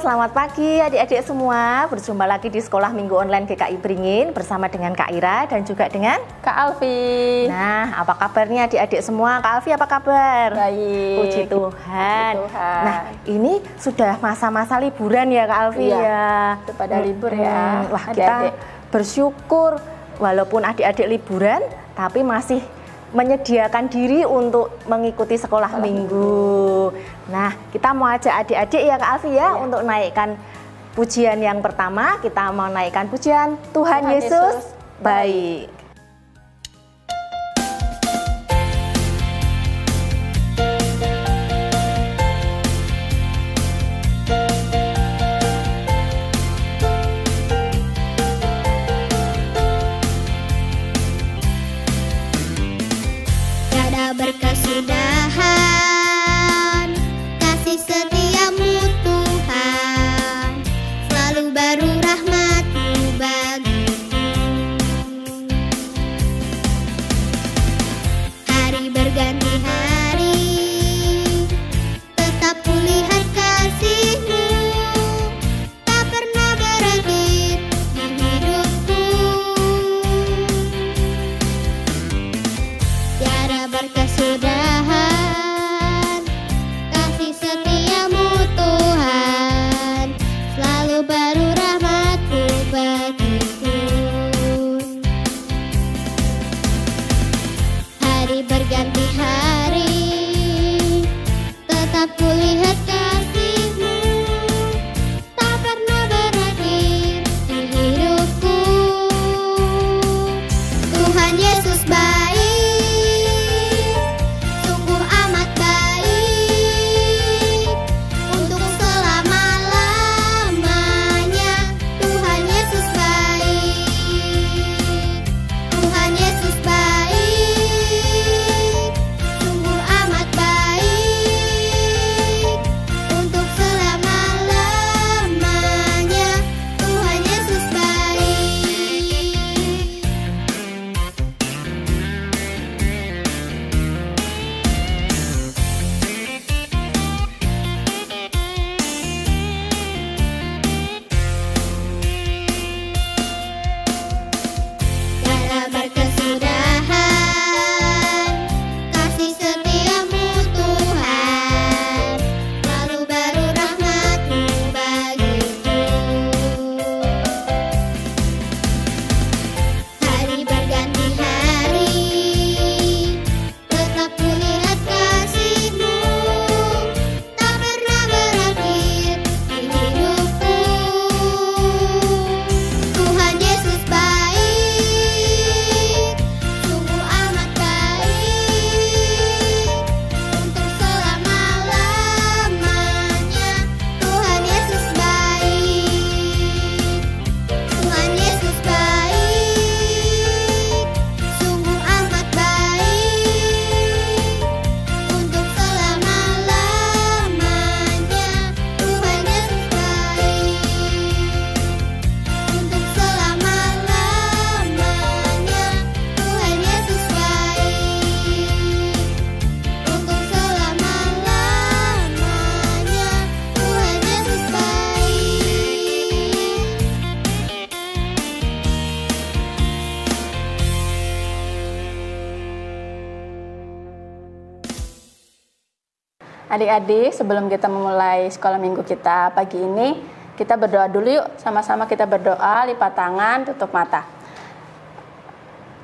selamat pagi adik-adik semua. Berjumpa lagi di Sekolah Minggu Online GKI Beringin bersama dengan Kak Ira dan juga dengan Kak Alfi. Nah, apa kabarnya adik-adik semua? Kak Alfi apa kabar? Baik. Puji Tuhan. Puji Tuhan. Nah, ini sudah masa-masa liburan ya Kak Alfi ya. Itu pada libur ya. Wah, adik-adik. kita bersyukur walaupun adik-adik liburan tapi masih menyediakan diri untuk mengikuti sekolah minggu. Nah, kita mau ajak adik-adik ya Kak Alfi ya untuk naikkan pujian yang pertama. Kita mau naikkan pujian Tuhan Yesus baik. Berkesudahan, kasih setiamu Tuhan, selalu baru rahmat-Mu bagiku. Hari berganti hari, tetap kulihat kasih-Mu, tak pernah berakhir di hidupku. Tiada berkesudahan, kasih setiamu Tuhan, selalu baru rahmat-Mu bagiku. Hari berganti hari, tetap kulihat kasih-Mu, tak pernah berakhir di hidupku. Tuhan Yesus baik, adik-adik, sebelum kita memulai sekolah minggu kita pagi ini, kita berdoa dulu yuk. Sama-sama kita berdoa, lipat tangan, tutup mata.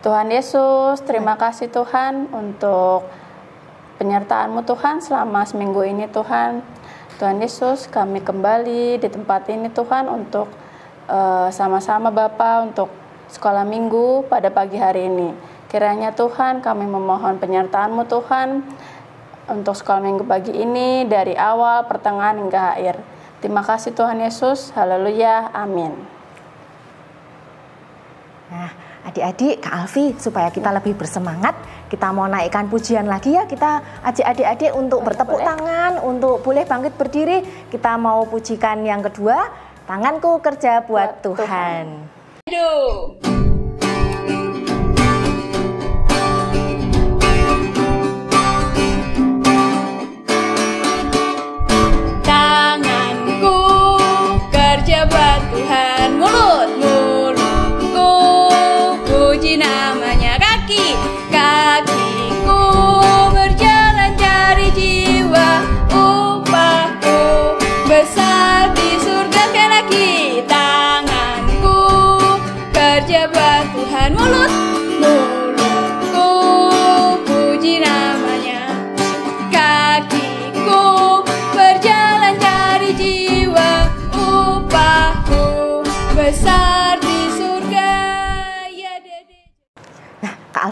Tuhan Yesus, terima kasih Tuhan untuk penyertaan-Mu Tuhan selama seminggu ini Tuhan. Tuhan Yesus, kami kembali di tempat ini Tuhan untuk sama-sama Bapa untuk sekolah minggu pada pagi hari ini. Kiranya Tuhan kami memohon penyertaan-Mu Tuhan untuk sekolah minggu pagi ini dari awal, pertengahan hingga akhir. Terima kasih Tuhan Yesus. Haleluya. Amin. Nah, adik-adik, Kak Alfi, supaya kita lebih bersemangat, kita mau naikkan pujian lagi ya. Kita ajak adik-adik untuk bertepuk tangan, untuk boleh bangkit berdiri. Kita mau pujikan yang kedua, tanganku kerja buat Tuhan. Aduh. Tanganku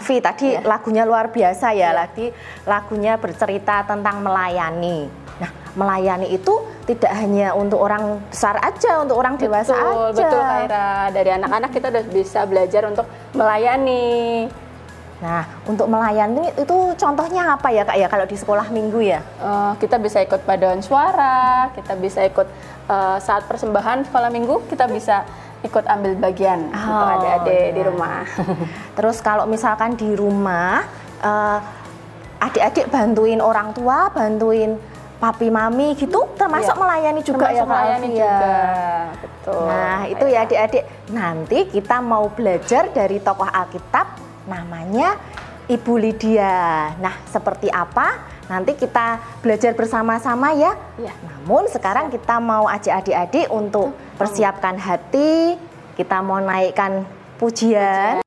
Alfi tadi lagunya luar biasa ya, lagi lagunya bercerita tentang melayani. Nah, melayani itu tidak hanya untuk orang besar aja, untuk orang dewasa aja. Betul, Khaira. Dari anak-anak kita udah bisa belajar untuk melayani. Nah, untuk melayani itu contohnya apa ya Kak ya kalau di sekolah minggu ya? Kita bisa ikut paduan suara, kita bisa ikut saat persembahan sekolah minggu, kita bisa ikut ambil bagian untuk adik-adik di rumah. Terus kalau misalkan di rumah, adik-adik bantuin orang tua, bantuin papi mami gitu, termasuk melayani juga ya Kak melayani Alfi juga. Betul. Nah, itu ya adik-adik. Nanti kita mau belajar dari tokoh Alkitab namanya Ibu Lydia. Nah, seperti apa? Nanti kita belajar bersama-sama ya. Namun sekarang kita mau ajak adik-adik untuk persiapkan hati. Kita mau naikkan pujian.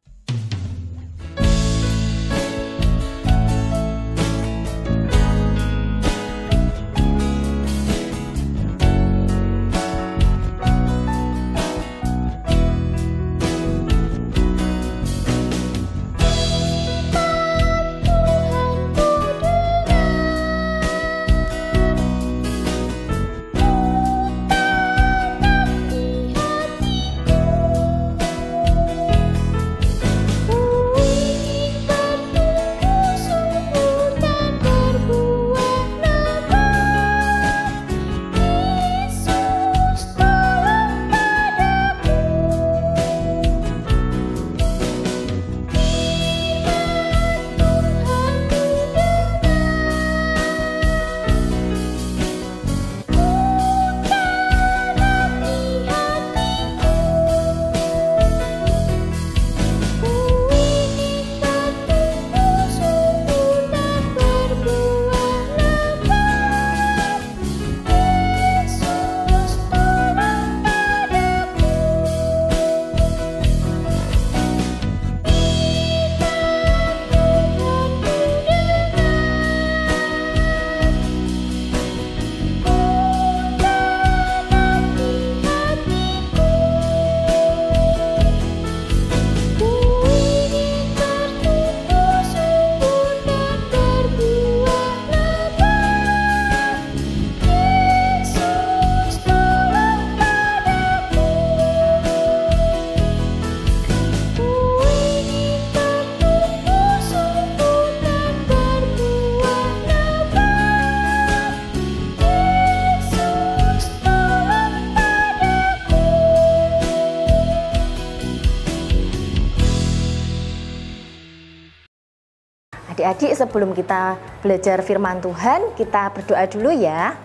Adik-adik, sebelum kita belajar firman Tuhan, kita berdoa dulu ya.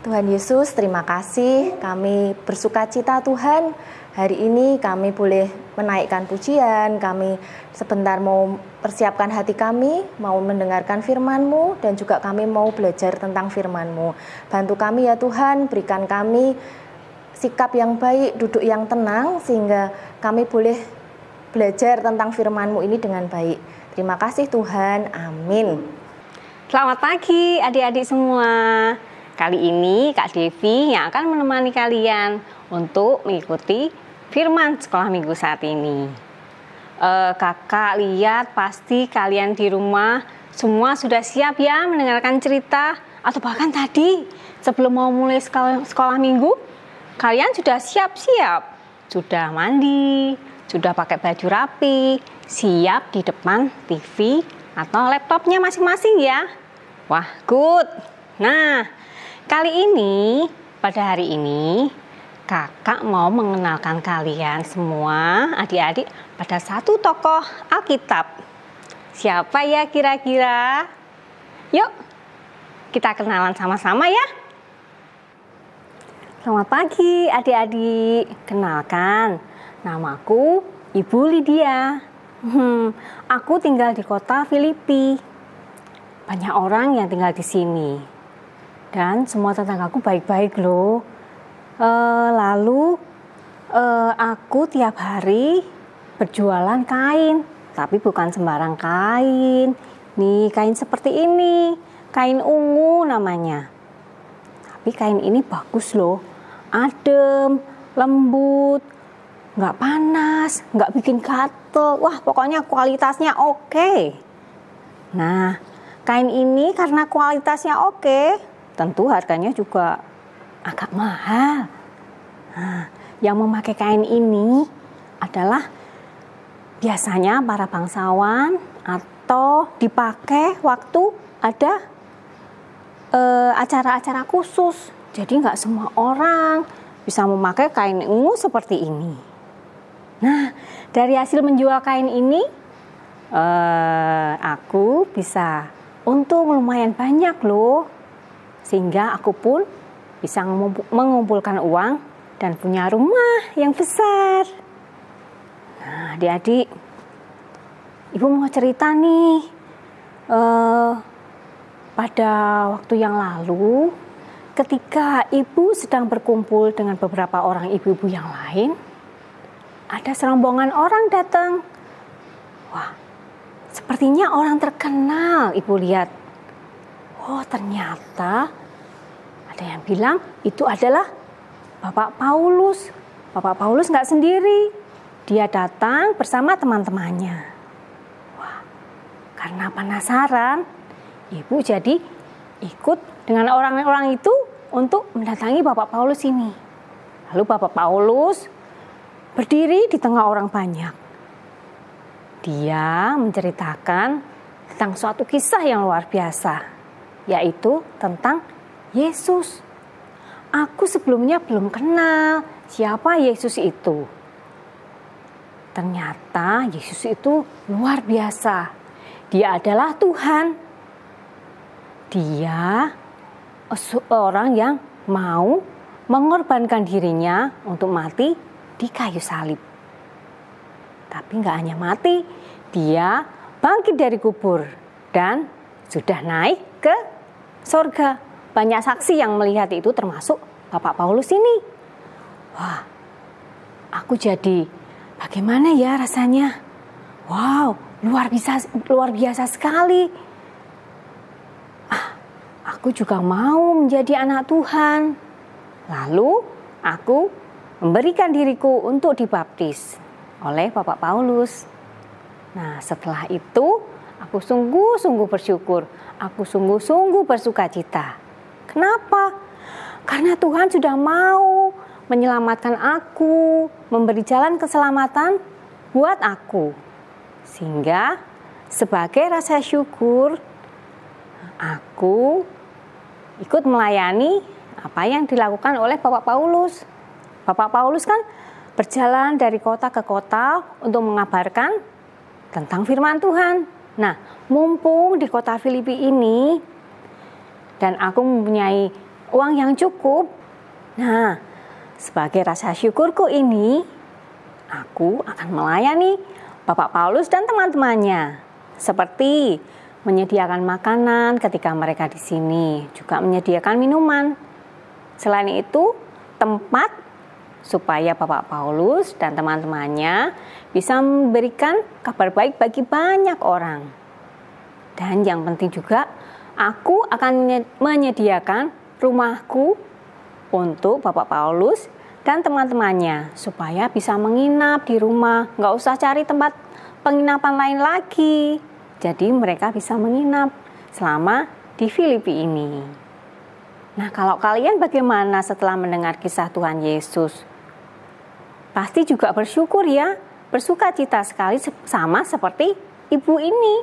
Tuhan Yesus, terima kasih. Kami bersuka cita Tuhan. Hari ini kami boleh menaikkan pujian. Kami sebentar mau persiapkan hati kami, mau mendengarkan firman-Mu, dan juga kami mau belajar tentang firman-Mu. Bantu kami ya Tuhan, berikan kami sikap yang baik, duduk yang tenang, sehingga kami boleh belajar tentang firman-Mu ini dengan baik. Terima kasih Tuhan, amin. Selamat pagi adik-adik semua. Kali ini Kak Devi yang akan menemani kalian untuk mengikuti firman sekolah minggu saat ini. Kakak lihat pasti kalian di rumah semua sudah siap ya mendengarkan cerita, atau bahkan tadi sebelum mau mulai sekolah minggu kalian sudah siap-siap, sudah mandi, sudah pakai baju rapi, siap di depan TV atau laptopnya masing-masing ya. Wah, good. Nah, kali ini, pada hari ini, kakak mau mengenalkan kalian semua, adik-adik, pada satu tokoh Alkitab. Siapa ya kira-kira? Yuk, kita kenalan sama-sama ya. Selamat pagi adik-adik. Kenalkan, namaku Ibu Lydia. Aku tinggal di kota Filipi. Banyak orang yang tinggal di sini. Dan semua tetanggaku baik-baik loh. Lalu aku tiap hari berjualan kain. Tapi bukan sembarang kain. Nih kain seperti ini. Kain ungu namanya. Tapi kain ini bagus loh. Adem, lembut. nggak panas, nggak bikin gatel. Wah, pokoknya kualitasnya oke. Nah, kain ini karena kualitasnya oke, tentu harganya juga agak mahal. Nah, yang memakai kain ini adalah biasanya para bangsawan atau dipakai waktu ada acara-acara khusus. Jadi nggak semua orang bisa memakai kain ungu seperti ini. Nah, dari hasil menjual kain ini, aku bisa untung lumayan banyak loh. Sehingga aku pun bisa mengumpulkan uang dan punya rumah yang besar. Nah, adik-adik, Ibu mau cerita nih. Pada waktu yang lalu, ketika Ibu sedang berkumpul dengan beberapa orang ibu-ibu yang lain, ada serombongan orang datang. Wah, sepertinya orang terkenal. Ibu lihat. Oh, ternyata ada yang bilang itu adalah Bapak Paulus. Bapak Paulus nggak sendiri. Dia datang bersama teman-temannya. Wah, karena penasaran, Ibu jadi ikut dengan orang-orang itu untuk mendatangi Bapak Paulus ini. Lalu Bapak Paulus berdiri di tengah orang banyak. Dia menceritakan tentang suatu kisah yang luar biasa, yaitu tentang Yesus. Aku sebelumnya belum kenal siapa Yesus itu. Ternyata Yesus itu luar biasa. Dia adalah Tuhan. Dia orang yang mau mengorbankan dirinya untuk mati di kayu salib. Tapi nggak hanya mati, dia bangkit dari kubur dan sudah naik ke surga. Banyak saksi yang melihat itu termasuk Bapak Paulus ini. Wah, aku jadi bagaimana ya rasanya? Wow, luar biasa sekali. Aku juga mau menjadi anak Tuhan. Lalu aku memberikan diriku untuk dibaptis oleh Bapak Paulus. Nah, setelah itu aku sungguh-sungguh bersyukur. Aku sungguh-sungguh bersukacita. Kenapa? Karena Tuhan sudah mau menyelamatkan aku, memberi jalan keselamatan buat aku. Sehingga sebagai rasa syukur, aku ikut melayani apa yang dilakukan oleh Bapak Paulus. Bapak Paulus kan berjalan dari kota ke kota untuk mengabarkan tentang firman Tuhan. Nah, mumpung di kota Filipi ini dan aku mempunyai uang yang cukup, nah, sebagai rasa syukurku ini, aku akan melayani Bapak Paulus dan teman-temannya, seperti menyediakan makanan ketika mereka di sini, juga menyediakan minuman. Selain itu, tempat supaya Bapak Paulus dan teman-temannya bisa memberikan kabar baik bagi banyak orang. Dan yang penting juga, aku akan menyediakan rumahku untuk Bapak Paulus dan teman-temannya supaya bisa menginap di rumah, nggak usah cari tempat penginapan lain lagi. Jadi mereka bisa menginap selama di Filipi ini. Nah, kalau kalian bagaimana setelah mendengar kisah Tuhan Yesus? Pasti juga bersyukur ya, bersukacita sekali sama seperti ibu ini.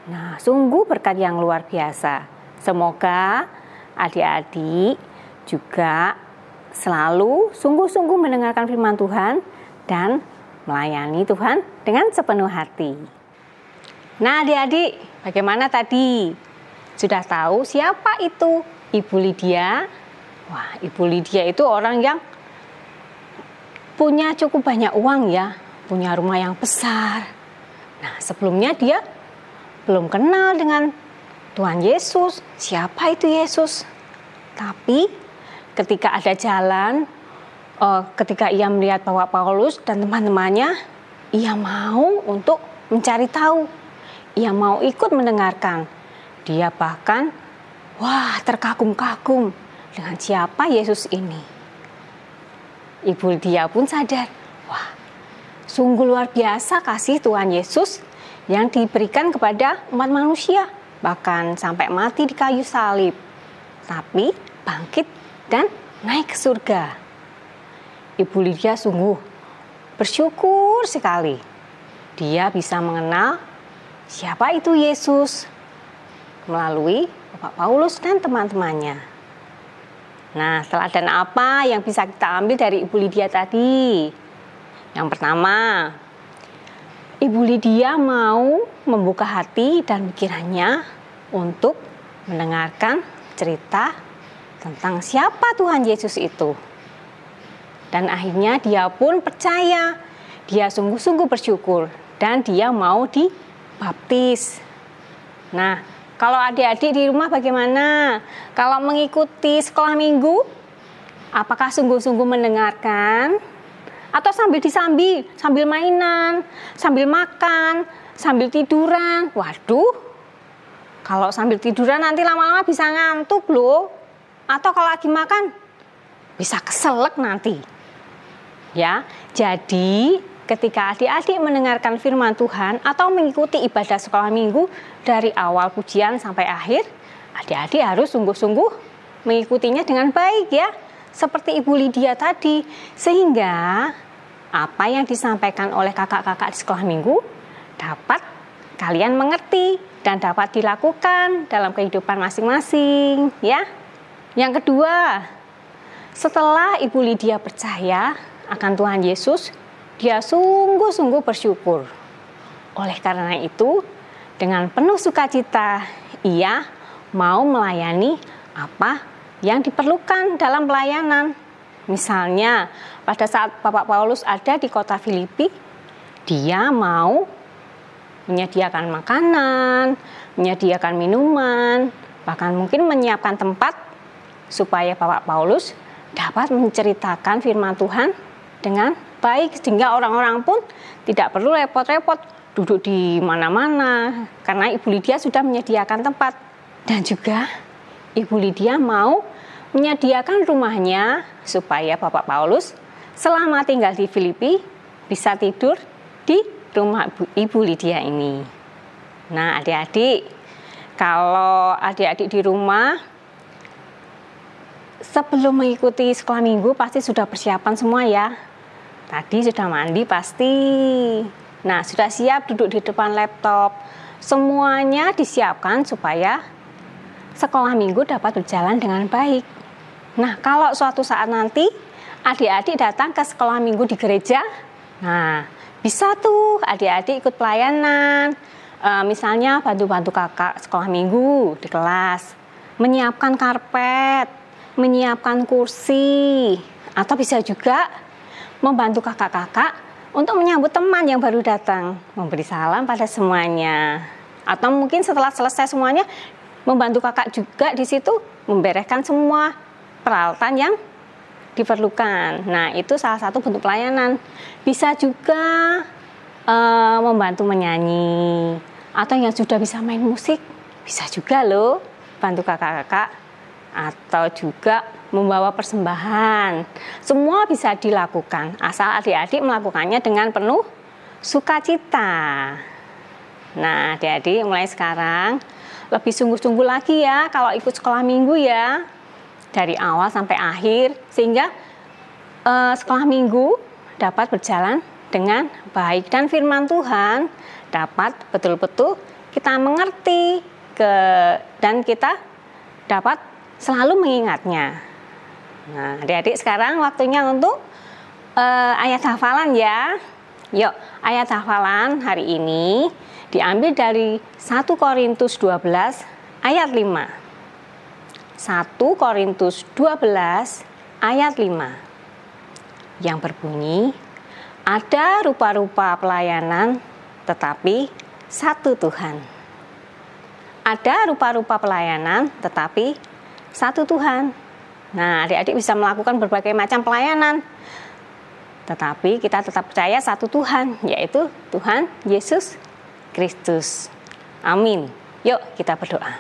Nah, sungguh berkat yang luar biasa. Semoga adik-adik juga selalu sungguh-sungguh mendengarkan firman Tuhan dan melayani Tuhan dengan sepenuh hati. Nah, adik-adik, bagaimana tadi? Sudah tahu siapa itu Ibu Lydia? Wah, Ibu Lydia itu orang yang punya cukup banyak uang ya, punya rumah yang besar. Nah, sebelumnya dia belum kenal dengan Tuhan Yesus. Siapa itu Yesus? Tapi ketika ada jalan, ketika ia melihat Bapak Paulus dan teman-temannya, ia mau untuk mencari tahu. Ia mau ikut mendengarkan. Dia bahkan, terkagum-kagum dengan siapa Yesus ini. Ibu dia pun sadar, Sungguh luar biasa kasih Tuhan Yesus yang diberikan kepada umat manusia, bahkan sampai mati di kayu salib, tapi bangkit dan naik ke surga. Ibu Lydia sungguh bersyukur sekali. Dia bisa mengenal siapa itu Yesus melalui Bapak Paulus dan teman-temannya. Nah, teladan apa yang bisa kita ambil dari Ibu Lydia tadi? Yang pertama, Ibu Lydia mau membuka hati dan pikirannya untuk mendengarkan cerita tentang siapa Tuhan Yesus itu. Dan akhirnya dia pun percaya, dia sungguh-sungguh bersyukur, dan dia mau dibaptis. Nah, kalau adik-adik di rumah bagaimana? Kalau mengikuti sekolah minggu, apakah sungguh-sungguh mendengarkan? Atau sambil mainan, sambil makan, sambil tiduran? Waduh, kalau sambil tiduran nanti lama-lama bisa ngantuk loh. Atau kalau lagi makan, bisa keselak nanti. Ya, jadi ketika adik-adik mendengarkan firman Tuhan atau mengikuti ibadah sekolah minggu dari awal pujian sampai akhir, adik-adik harus sungguh-sungguh mengikutinya dengan baik ya, seperti Ibu Lydia tadi, sehingga apa yang disampaikan oleh kakak-kakak di sekolah minggu dapat kalian mengerti dan dapat dilakukan dalam kehidupan masing-masing ya. Yang kedua, setelah Ibu Lydia percaya akan Tuhan Yesus, dia sungguh-sungguh bersyukur. Oleh karena itu, dengan penuh sukacita, ia mau melayani apa yang diperlukan dalam pelayanan. Misalnya, pada saat Bapak Paulus ada di kota Filipi, dia mau menyediakan makanan, menyediakan minuman, bahkan mungkin menyiapkan tempat supaya Bapak Paulus dapat menceritakan firman Tuhan dengan baik, sehingga orang-orang pun tidak perlu repot-repot duduk di mana-mana karena Ibu Lydia sudah menyediakan tempat. Dan juga Ibu Lydia mau menyediakan rumahnya supaya Bapak Paulus selama tinggal di Filipi bisa tidur di rumah Ibu Lydia ini. Nah, adik-adik, kalau adik-adik di rumah sebelum mengikuti sekolah minggu pasti sudah persiapan semua ya. Tadi sudah mandi pasti. Nah, sudah siap duduk di depan laptop. Semuanya disiapkan supaya sekolah minggu dapat berjalan dengan baik. Nah, kalau suatu saat nanti adik-adik datang ke sekolah minggu di gereja, nah, bisa tuh adik-adik ikut pelayanan. Misalnya bantu-bantu kakak sekolah minggu di kelas, menyiapkan karpet, menyiapkan kursi, atau bisa juga membantu kakak-kakak untuk menyambut teman yang baru datang, memberi salam pada semuanya. Atau mungkin setelah selesai semuanya, membantu kakak juga di situ membereskan semua peralatan yang diperlukan. Nah, itu salah satu bentuk pelayanan. Bisa juga membantu menyanyi, atau yang sudah bisa main musik, bisa juga loh bantu kakak-kakak, atau juga membawa persembahan. Semua bisa dilakukan asal adik-adik melakukannya dengan penuh sukacita. Nah, adik-adik mulai sekarang lebih sungguh-sungguh lagi ya kalau ikut sekolah minggu ya, dari awal sampai akhir, sehingga sekolah minggu dapat berjalan dengan baik dan firman Tuhan dapat betul-betul kita mengerti dan kita dapat selalu mengingatnya. Nah, adik-adik sekarang waktunya untuk ayat hafalan ya. Yuk, ayat hafalan hari ini diambil dari 1 Korintus 12 ayat 5. 1 Korintus 12 ayat 5. Yang berbunyi, ada rupa-rupa pelayanan tetapi satu Tuhan. Ada rupa-rupa pelayanan tetapi satu Tuhan. Nah, adik-adik bisa melakukan berbagai macam pelayanan, tetapi kita tetap percaya satu Tuhan, yaitu Tuhan Yesus Kristus. Amin. Yuk kita berdoa.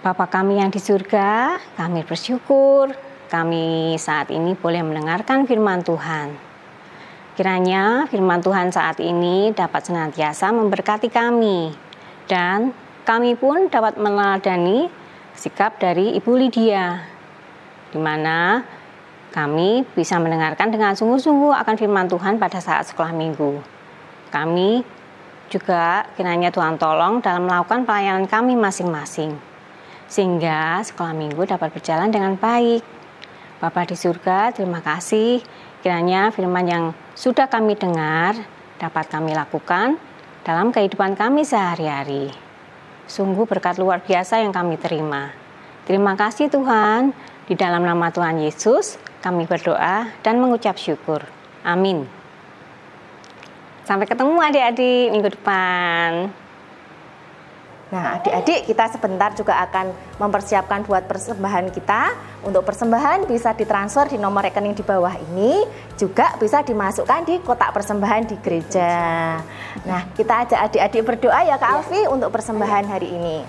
Bapa kami yang di surga, kami bersyukur kami saat ini boleh mendengarkan firman Tuhan. Kiranya firman Tuhan saat ini dapat senantiasa memberkati kami, dan kami pun dapat meneladani sikap dari Ibu Lydia, di mana kami bisa mendengarkan dengan sungguh-sungguh akan firman Tuhan pada saat sekolah minggu. Kami juga kiranya Tuhan tolong dalam melakukan pelayanan kami masing-masing, sehingga sekolah minggu dapat berjalan dengan baik. Bapa di surga, terima kasih. Kiranya firman yang sudah kami dengar dapat kami lakukan dalam kehidupan kami sehari-hari. Sungguh berkat luar biasa yang kami terima. Terima kasih Tuhan. Di dalam nama Tuhan Yesus kami berdoa dan mengucap syukur. Amin. Sampai ketemu adik-adik minggu depan. Nah, adik-adik, kita sebentar juga akan mempersiapkan buat persembahan kita. Untuk persembahan bisa ditransfer di nomor rekening di bawah ini, juga bisa dimasukkan di kotak persembahan di gereja. Nah, kita ajak adik-adik berdoa ya Kak Alfi untuk persembahan hari ini.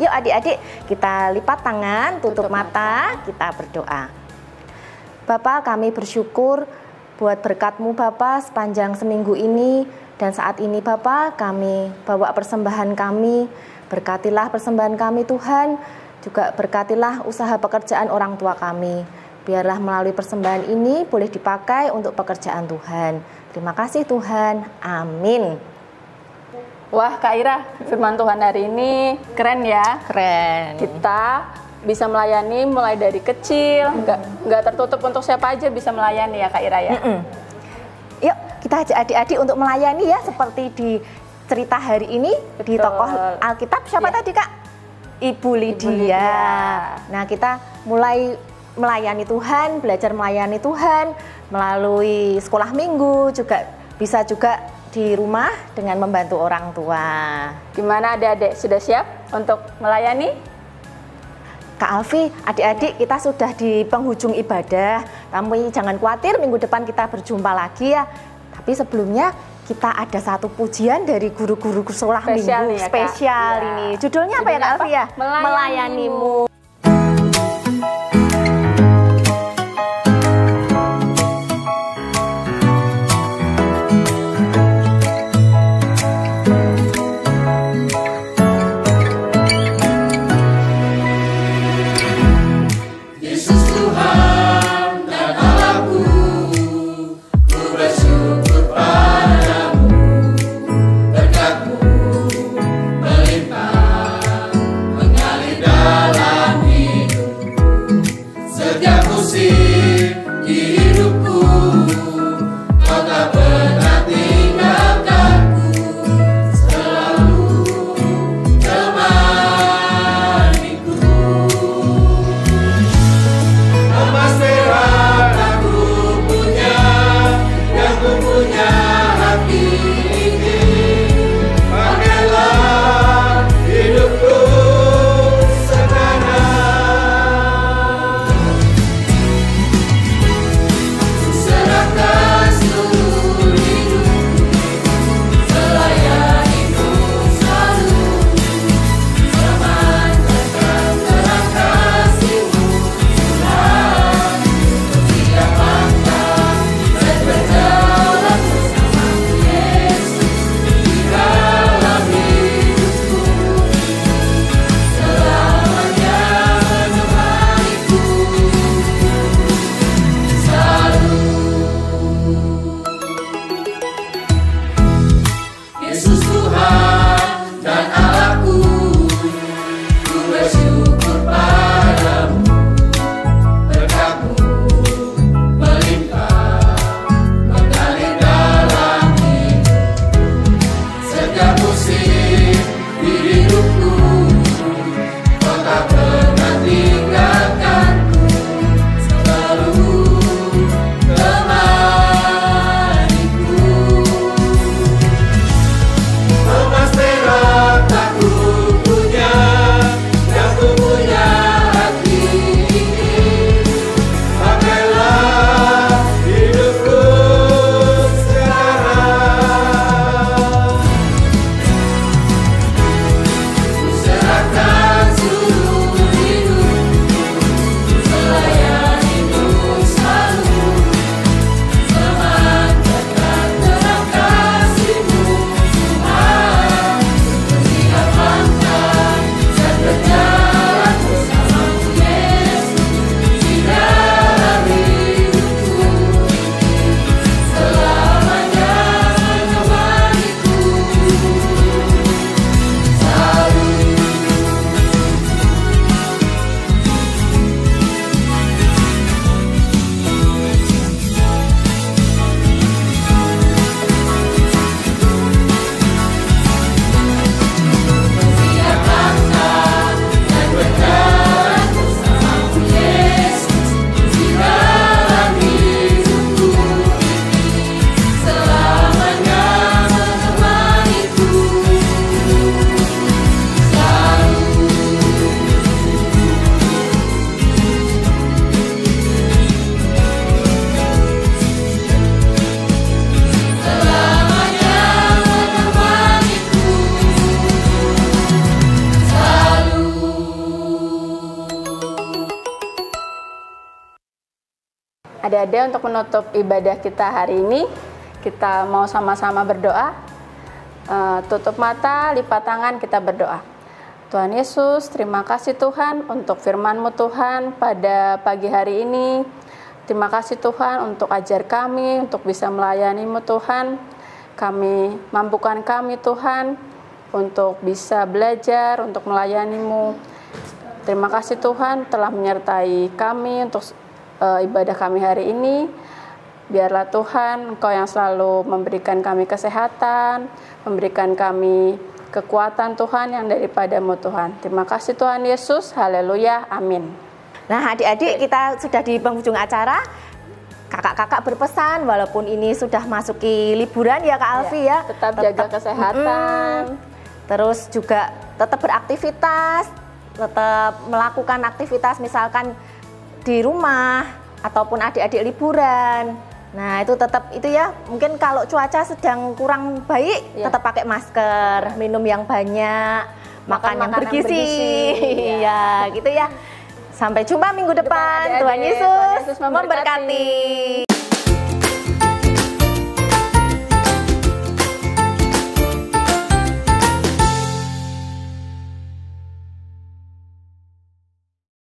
Yuk adik-adik, kita lipat tangan, tutup mata, kita berdoa. Bapa, kami bersyukur buat berkat-Mu Bapa sepanjang seminggu ini, dan saat ini Bapa, kami bawa persembahan kami. Berkatilah persembahan kami Tuhan, juga berkatilah usaha pekerjaan orang tua kami. Biarlah melalui persembahan ini boleh dipakai untuk pekerjaan Tuhan. Terima kasih Tuhan, amin. Wah Kak Ira, firman Tuhan hari ini keren ya. Keren. Kita bisa melayani mulai dari kecil, nggak tertutup untuk siapa aja bisa melayani ya Kak Ira ya. Yuk kita ajak adik-adik untuk melayani ya, seperti di cerita hari ini. Betul. Di tokoh Alkitab siapa tadi Kak? Ibu Lydia. Nah, kita mulai melayani Tuhan, belajar melayani Tuhan melalui sekolah minggu, juga bisa juga di rumah dengan membantu orang tua. Gimana adik-adik, sudah siap untuk melayani? Kak Alfi, adik-adik, kita sudah di penghujung ibadah. Tapi jangan khawatir, minggu depan kita berjumpa lagi ya. Tapi sebelumnya kita ada satu pujian dari guru-guru sekolah minggu ya, spesial ya. Ini. Judulnya apa ya Kak Alfi ya? Melayanimu. Dalam Adik-adik, untuk menutup ibadah kita hari ini, kita mau sama-sama berdoa. Tutup mata, lipat tangan, kita berdoa. Tuhan Yesus, terima kasih Tuhan untuk firman-Mu Tuhan pada pagi hari ini. Terima kasih Tuhan untuk ajar kami, untuk bisa melayani-Mu Tuhan. Mampukan kami Tuhan untuk bisa belajar, untuk melayani-Mu. Terima kasih Tuhan telah menyertai kami untuk ibadah kami hari ini. Biarlah Tuhan Engkau yang selalu memberikan kami kesehatan, memberikan kami kekuatan Tuhan yang daripada-Mu Tuhan. Terima kasih Tuhan Yesus, haleluya, amin. Nah adik-adik, kita sudah di penghujung acara. Kakak-kakak berpesan, walaupun ini sudah masuki liburan ya Kak Alfi ya, tetap jaga kesehatan. Terus juga tetap beraktivitas, tetap melakukan aktivitas misalkan di rumah ataupun adik-adik liburan. Nah itu tetap itu ya, mungkin kalau cuaca sedang kurang baik tetap pakai masker, minum yang banyak, makan yang bergizi. Ya gitu ya. Sampai jumpa minggu depan. Tuhan Yesus memberkati.